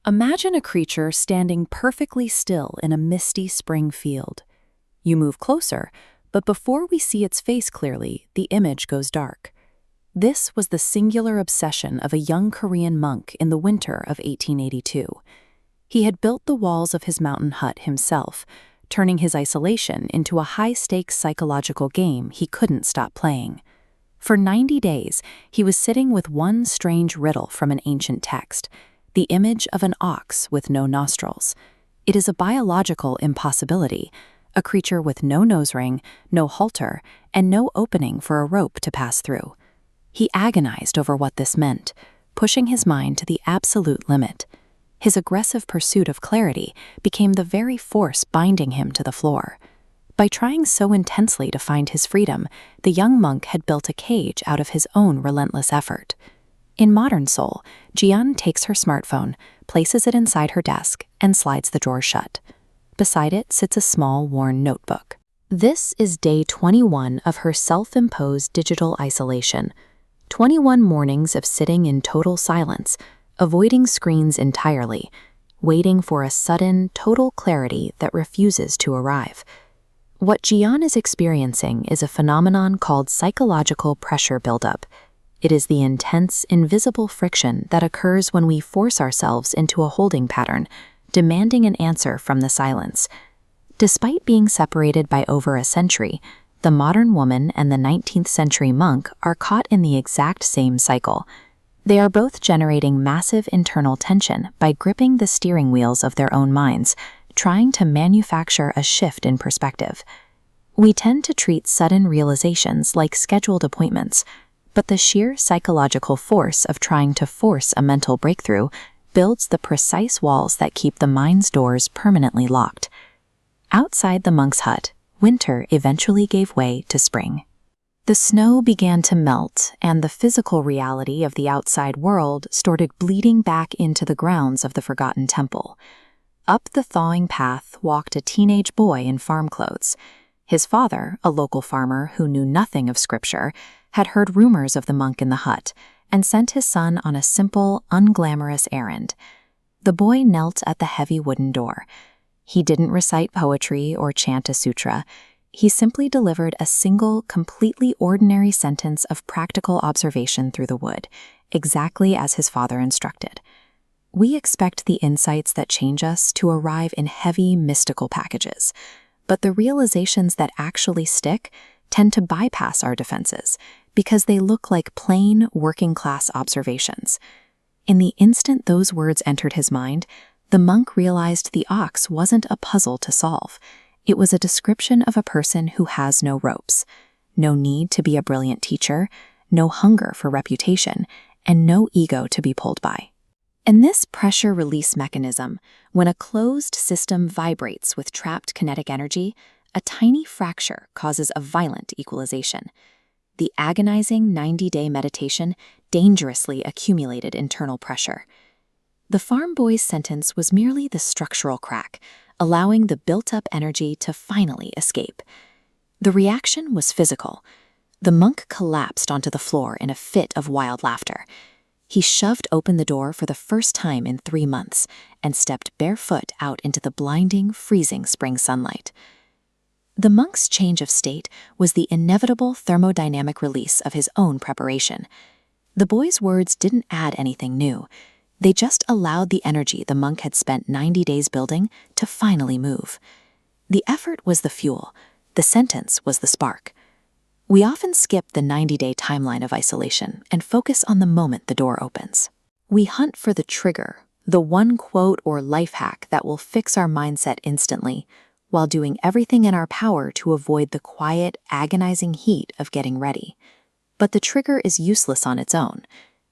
Imagine a creature standing perfectly still in a misty spring field. You move closer, but before we see its face clearly, the image goes dark. This was the singular obsession of a young Korean monk in the winter of 1882. He had built the walls of his mountain hut himself, turning his isolation into a high-stakes psychological game he couldn't stop playing. For 90 days, he was sitting with one strange riddle from an ancient text, the image of an ox with no nostrils. It is a biological impossibility, a creature with no nose ring, no halter, and no opening for a rope to pass through. He agonized over what this meant, pushing his mind to the absolute limit. His aggressive pursuit of clarity became the very force binding him to the floor. By trying so intensely to find his freedom, the young monk had built a cage out of his own relentless effort. In modern Seoul, Jieun takes her smartphone, places it inside her desk, and slides the drawer shut. Beside it sits a small, worn notebook. This is day 21 of her self-imposed digital isolation. 21 mornings of sitting in total silence, avoiding screens entirely, waiting for a sudden, total clarity that refuses to arrive. What Jieun is experiencing is a phenomenon called psychological pressure buildup. It is the intense, invisible friction that occurs when we force ourselves into a holding pattern, demanding an answer from the silence. Despite being separated by over a century, the modern woman and the 19th century monk are caught in the exact same cycle. They are both generating massive internal tension by gripping the steering wheels of their own minds, trying to manufacture a shift in perspective. We tend to treat sudden realizations like scheduled appointments, but the sheer psychological force of trying to force a mental breakthrough builds the precise walls that keep the mind's doors permanently locked. Outside the monk's hut, winter eventually gave way to spring. The snow began to melt, and the physical reality of the outside world started bleeding back into the grounds of the forgotten temple. Up the thawing path walked a teenage boy in farm clothes. His father, a local farmer who knew nothing of scripture, had heard rumors of the monk in the hut and sent his son on a simple, unglamorous errand. The boy knelt at the heavy wooden door. He didn't recite poetry or chant a sutra. He simply delivered a single, completely ordinary sentence of practical observation through the wood, exactly as his father instructed. We expect the insights that change us to arrive in heavy, mystical packages, but the realizations that actually stick tend to bypass our defenses because they look like plain, working-class observations. In the instant those words entered his mind, the monk realized the ox wasn't a puzzle to solve. It was a description of a person who has no ropes, no need to be a brilliant teacher, no hunger for reputation, and no ego to be pulled by. In this pressure release mechanism, when a closed system vibrates with trapped kinetic energy, a tiny fracture causes a violent equalization. The agonizing 90-day meditation dangerously accumulated internal pressure. The farm boy's sentence was merely the structural crack, allowing the built-up energy to finally escape. The reaction was physical. The monk collapsed onto the floor in a fit of wild laughter. He shoved open the door for the first time in 3 months and stepped barefoot out into the blinding, freezing spring sunlight. The monk's change of state was the inevitable thermodynamic release of his own preparation. The boy's words didn't add anything new. They just allowed the energy the monk had spent 90 days building to finally move. The effort was the fuel. The sentence was the spark. We often skip the 90-day timeline of isolation and focus on the moment the door opens. We hunt for the trigger, the one quote or life hack that will fix our mindset instantly, while doing everything in our power to avoid the quiet, agonizing heat of getting ready. But the trigger is useless on its own.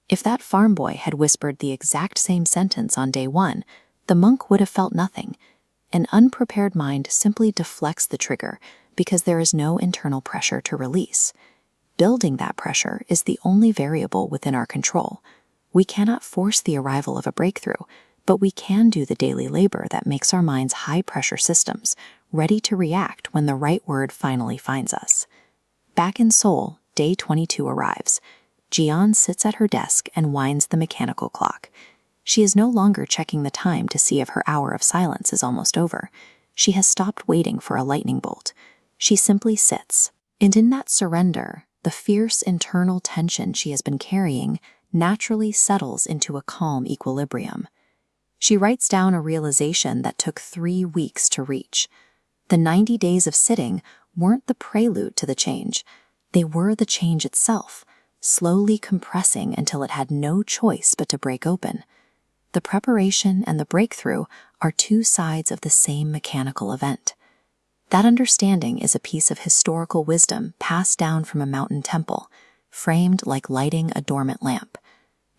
If that farm boy had whispered the exact same sentence on day 1, the monk would have felt nothing. An unprepared mind simply deflects the trigger because there is no internal pressure to release. Building that pressure is the only variable within our control. We cannot force the arrival of a breakthrough, but we can do the daily labor that makes our mind's high-pressure systems ready to react when the right word finally finds us. Back in Seoul, day 22 arrives. Jieun sits at her desk and winds the mechanical clock. She is no longer checking the time to see if her hour of silence is almost over. She has stopped waiting for a lightning bolt. She simply sits. And in that surrender, the fierce internal tension she has been carrying naturally settles into a calm equilibrium. She writes down a realization that took 3 weeks to reach. The 90 days of sitting weren't the prelude to the change. They were the change itself, slowly compressing until it had no choice but to break open. The preparation and the breakthrough are 2 sides of the same mechanical event. That understanding is a piece of historical wisdom passed down from a mountain temple, framed like lighting a dormant lamp.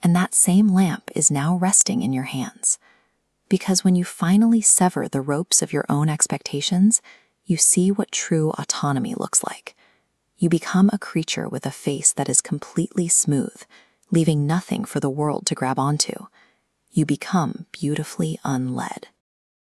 And that same lamp is now resting in your hands. Because when you finally sever the ropes of your own expectations, you see what true autonomy looks like. You become a creature with a face that is completely smooth, leaving nothing for the world to grab onto. You become beautifully unled.